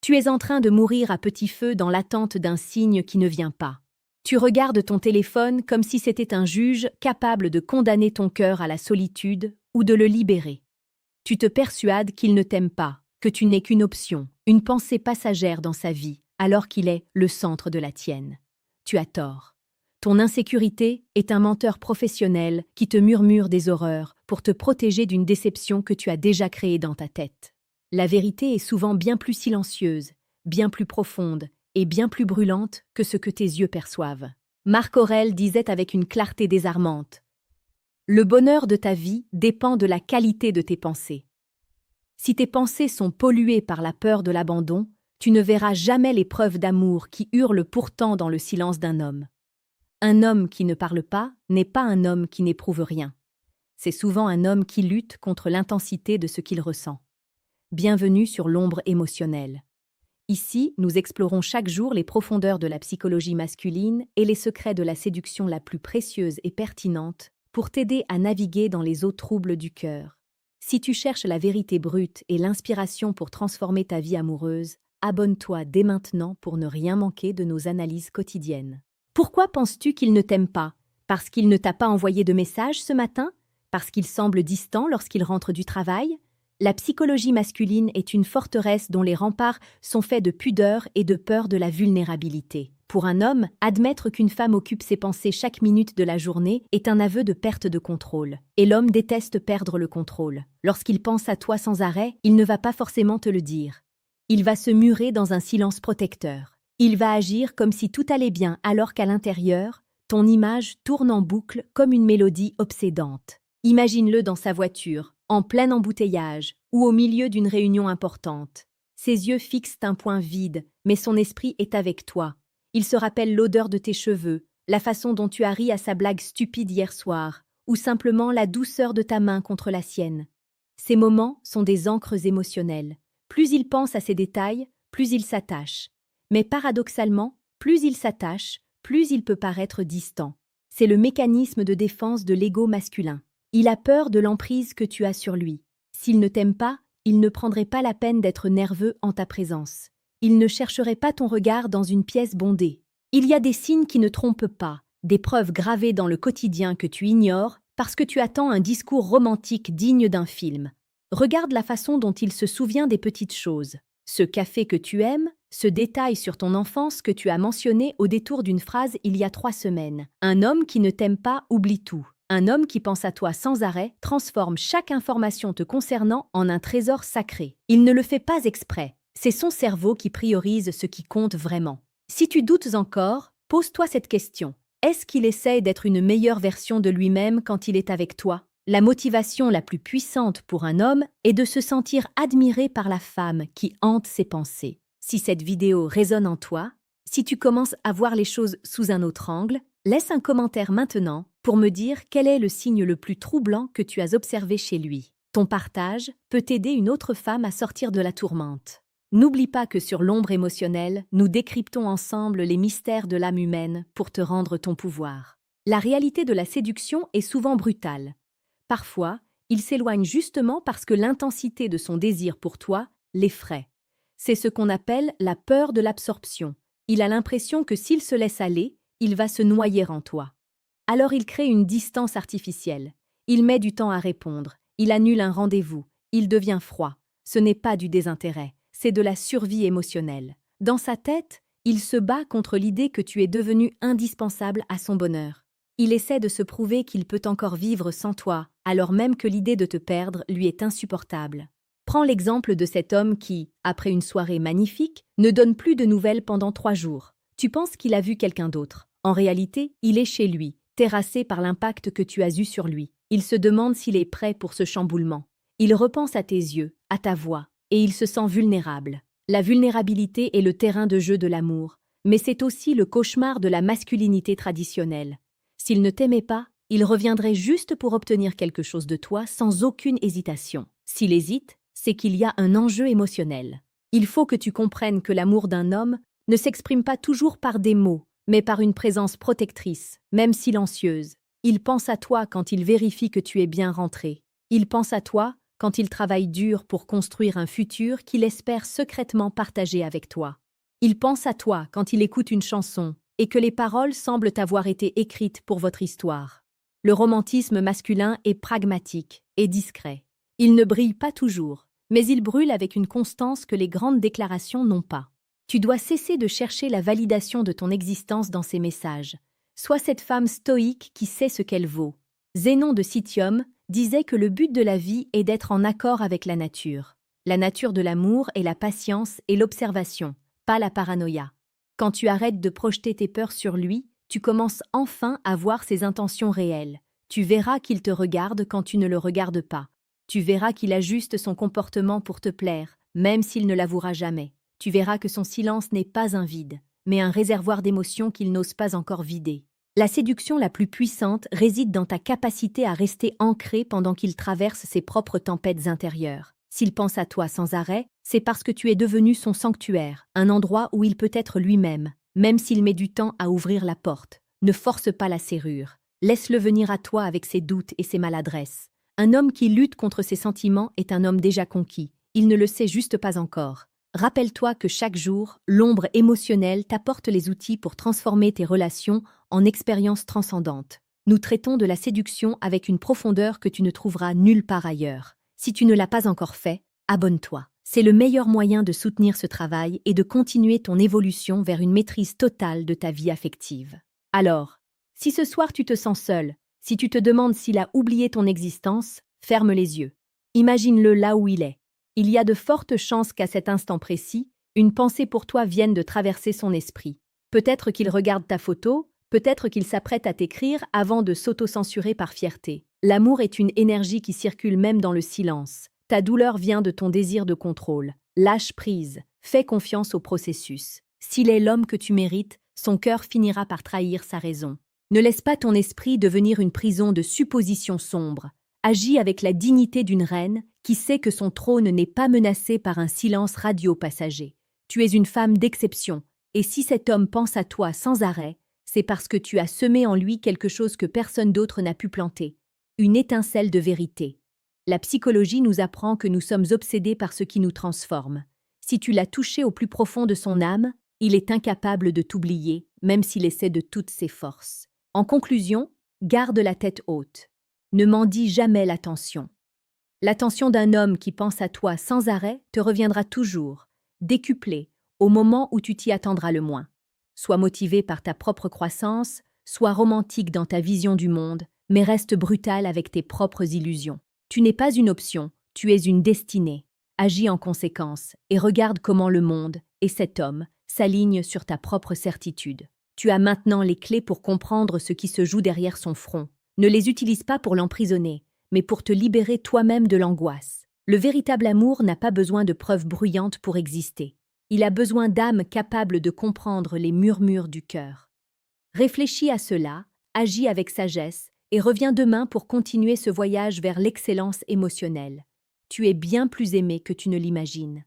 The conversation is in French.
Tu es en train de mourir à petit feu dans l'attente d'un signe qui ne vient pas. Tu regardes ton téléphone comme si c'était un juge capable de condamner ton cœur à la solitude ou de le libérer. Tu te persuades qu'il ne t'aime pas, que tu n'es qu'une option, une pensée passagère dans sa vie, alors qu'il est le centre de la tienne. Tu as tort. Ton insécurité est un menteur professionnel qui te murmure des horreurs pour te protéger d'une déception que tu as déjà créée dans ta tête. La vérité est souvent bien plus silencieuse, bien plus profonde et bien plus brûlante que ce que tes yeux perçoivent. Marc Aurèle disait avec une clarté désarmante: « Le bonheur de ta vie dépend de la qualité de tes pensées. Si tes pensées sont polluées par la peur de l'abandon, tu ne verras jamais les preuves d'amour qui hurlent pourtant dans le silence d'un homme. Un homme qui ne parle pas n'est pas un homme qui n'éprouve rien. C'est souvent un homme qui lutte contre l'intensité de ce qu'il ressent. Bienvenue sur l'ombre émotionnelle. Ici, nous explorons chaque jour les profondeurs de la psychologie masculine et les secrets de la séduction la plus précieuse et pertinente pour t'aider à naviguer dans les eaux troubles du cœur. Si tu cherches la vérité brute et l'inspiration pour transformer ta vie amoureuse, abonne-toi dès maintenant pour ne rien manquer de nos analyses quotidiennes. Pourquoi penses-tu qu'il ne t'aime pas? Parce qu'il ne t'a pas envoyé de message ce matin? Parce qu'il semble distant lorsqu'il rentre du travail? La psychologie masculine est une forteresse dont les remparts sont faits de pudeur et de peur de la vulnérabilité. Pour un homme, admettre qu'une femme occupe ses pensées chaque minute de la journée est un aveu de perte de contrôle. Et l'homme déteste perdre le contrôle. Lorsqu'il pense à toi sans arrêt, il ne va pas forcément te le dire. Il va se murer dans un silence protecteur. Il va agir comme si tout allait bien alors qu'à l'intérieur, ton image tourne en boucle comme une mélodie obsédante. Imagine-le dans sa voiture, en plein embouteillage ou au milieu d'une réunion importante. Ses yeux fixent un point vide, mais son esprit est avec toi. Il se rappelle l'odeur de tes cheveux, la façon dont tu as ri à sa blague stupide hier soir, ou simplement la douceur de ta main contre la sienne. Ces moments sont des ancres émotionnelles. Plus il pense à ces détails, plus il s'attache. Mais paradoxalement, plus il s'attache, plus il peut paraître distant. C'est le mécanisme de défense de l'ego masculin. Il a peur de l'emprise que tu as sur lui. S'il ne t'aime pas, il ne prendrait pas la peine d'être nerveux en ta présence. Il ne chercherait pas ton regard dans une pièce bondée. Il y a des signes qui ne trompent pas, des preuves gravées dans le quotidien que tu ignores parce que tu attends un discours romantique digne d'un film. Regarde la façon dont il se souvient des petites choses. Ce café que tu aimes, ce détail sur ton enfance que tu as mentionné au détour d'une phrase il y a 3 semaines. Un homme qui ne t'aime pas oublie tout. Un homme qui pense à toi sans arrêt transforme chaque information te concernant en un trésor sacré. Il ne le fait pas exprès. C'est son cerveau qui priorise ce qui compte vraiment. Si tu doutes encore, pose-toi cette question. Est-ce qu'il essaie d'être une meilleure version de lui-même quand il est avec toi? La motivation la plus puissante pour un homme est de se sentir admiré par la femme qui hante ses pensées. Si cette vidéo résonne en toi, si tu commences à voir les choses sous un autre angle, laisse un commentaire maintenant pour me dire quel est le signe le plus troublant que tu as observé chez lui. Ton partage peut aider une autre femme à sortir de la tourmente. N'oublie pas que sur l'ombre émotionnelle, nous décryptons ensemble les mystères de l'âme humaine pour te rendre ton pouvoir. La réalité de la séduction est souvent brutale. Parfois, il s'éloigne justement parce que l'intensité de son désir pour toi l'effraie. C'est ce qu'on appelle la peur de l'absorption. Il a l'impression que s'il se laisse aller, il va se noyer en toi. Alors il crée une distance artificielle. Il met du temps à répondre. Il annule un rendez-vous. Il devient froid. Ce n'est pas du désintérêt, c'est de la survie émotionnelle. Dans sa tête, il se bat contre l'idée que tu es devenu indispensable à son bonheur. Il essaie de se prouver qu'il peut encore vivre sans toi, alors même que l'idée de te perdre lui est insupportable. Prends l'exemple de cet homme qui, après une soirée magnifique, ne donne plus de nouvelles pendant 3 jours. Tu penses qu'il a vu quelqu'un d'autre. En réalité, il est chez lui, terrassé par l'impact que tu as eu sur lui. Il se demande s'il est prêt pour ce chamboulement. Il repense à tes yeux, à ta voix, et il se sent vulnérable. La vulnérabilité est le terrain de jeu de l'amour, mais c'est aussi le cauchemar de la masculinité traditionnelle. S'il ne t'aimait pas, il reviendrait juste pour obtenir quelque chose de toi sans aucune hésitation. S'il hésite, c'est qu'il y a un enjeu émotionnel. Il faut que tu comprennes que l'amour d'un homme ne s'exprime pas toujours par des mots, mais par une présence protectrice, même silencieuse. Il pense à toi quand il vérifie que tu es bien rentré. Il pense à toi quand il travaille dur pour construire un futur qu'il espère secrètement partager avec toi. Il pense à toi quand il écoute une chanson et que les paroles semblent avoir été écrites pour votre histoire. Le romantisme masculin est pragmatique et discret. Il ne brille pas toujours, mais il brûle avec une constance que les grandes déclarations n'ont pas. Tu dois cesser de chercher la validation de ton existence dans ces messages. Sois cette femme stoïque qui sait ce qu'elle vaut. Zénon de Citium disait que le but de la vie est d'être en accord avec la nature. La nature de l'amour est la patience et l'observation, pas la paranoïa. Quand tu arrêtes de projeter tes peurs sur lui, tu commences enfin à voir ses intentions réelles. Tu verras qu'il te regarde quand tu ne le regardes pas. Tu verras qu'il ajuste son comportement pour te plaire, même s'il ne l'avouera jamais. Tu verras que son silence n'est pas un vide, mais un réservoir d'émotions qu'il n'ose pas encore vider. La séduction la plus puissante réside dans ta capacité à rester ancré pendant qu'il traverse ses propres tempêtes intérieures. S'il pense à toi sans arrêt, c'est parce que tu es devenu son sanctuaire, un endroit où il peut être lui-même, même s'il met du temps à ouvrir la porte. Ne force pas la serrure. Laisse-le venir à toi avec ses doutes et ses maladresses. Un homme qui lutte contre ses sentiments est un homme déjà conquis. Il ne le sait juste pas encore. Rappelle-toi que chaque jour, l'ombre émotionnelle t'apporte les outils pour transformer tes relations en expériences transcendantes. Nous traitons de la séduction avec une profondeur que tu ne trouveras nulle part ailleurs. Si tu ne l'as pas encore fait, abonne-toi. C'est le meilleur moyen de soutenir ce travail et de continuer ton évolution vers une maîtrise totale de ta vie affective. Alors, si ce soir tu te sens seul, si tu te demandes s'il a oublié ton existence, ferme les yeux. Imagine-le là où il est. Il y a de fortes chances qu'à cet instant précis, une pensée pour toi vienne de traverser son esprit. Peut-être qu'il regarde ta photo, peut-être qu'il s'apprête à t'écrire avant de s'auto-censurer par fierté. L'amour est une énergie qui circule même dans le silence. Ta douleur vient de ton désir de contrôle. Lâche prise, fais confiance au processus. S'il est l'homme que tu mérites, son cœur finira par trahir sa raison. Ne laisse pas ton esprit devenir une prison de suppositions sombres. Agis avec la dignité d'une reine qui sait que son trône n'est pas menacé par un silence radio passager. Tu es une femme d'exception, et si cet homme pense à toi sans arrêt, c'est parce que tu as semé en lui quelque chose que personne d'autre n'a pu planter, une étincelle de vérité. La psychologie nous apprend que nous sommes obsédés par ce qui nous transforme. Si tu l'as touché au plus profond de son âme, il est incapable de t'oublier, même s'il essaie de toutes ses forces. En conclusion, garde la tête haute. Ne mendie jamais l'attention. L'attention d'un homme qui pense à toi sans arrêt te reviendra toujours, décuplée, au moment où tu t'y attendras le moins. Sois motivé par ta propre croissance, sois romantique dans ta vision du monde, mais reste brutal avec tes propres illusions. Tu n'es pas une option, tu es une destinée. Agis en conséquence et regarde comment le monde, et cet homme, s'alignent sur ta propre certitude. Tu as maintenant les clés pour comprendre ce qui se joue derrière son front. Ne les utilise pas pour l'emprisonner, mais pour te libérer toi-même de l'angoisse. Le véritable amour n'a pas besoin de preuves bruyantes pour exister. Il a besoin d'âmes capables de comprendre les murmures du cœur. Réfléchis à cela, agis avec sagesse et reviens demain pour continuer ce voyage vers l'excellence émotionnelle. Tu es bien plus aimé que tu ne l'imagines.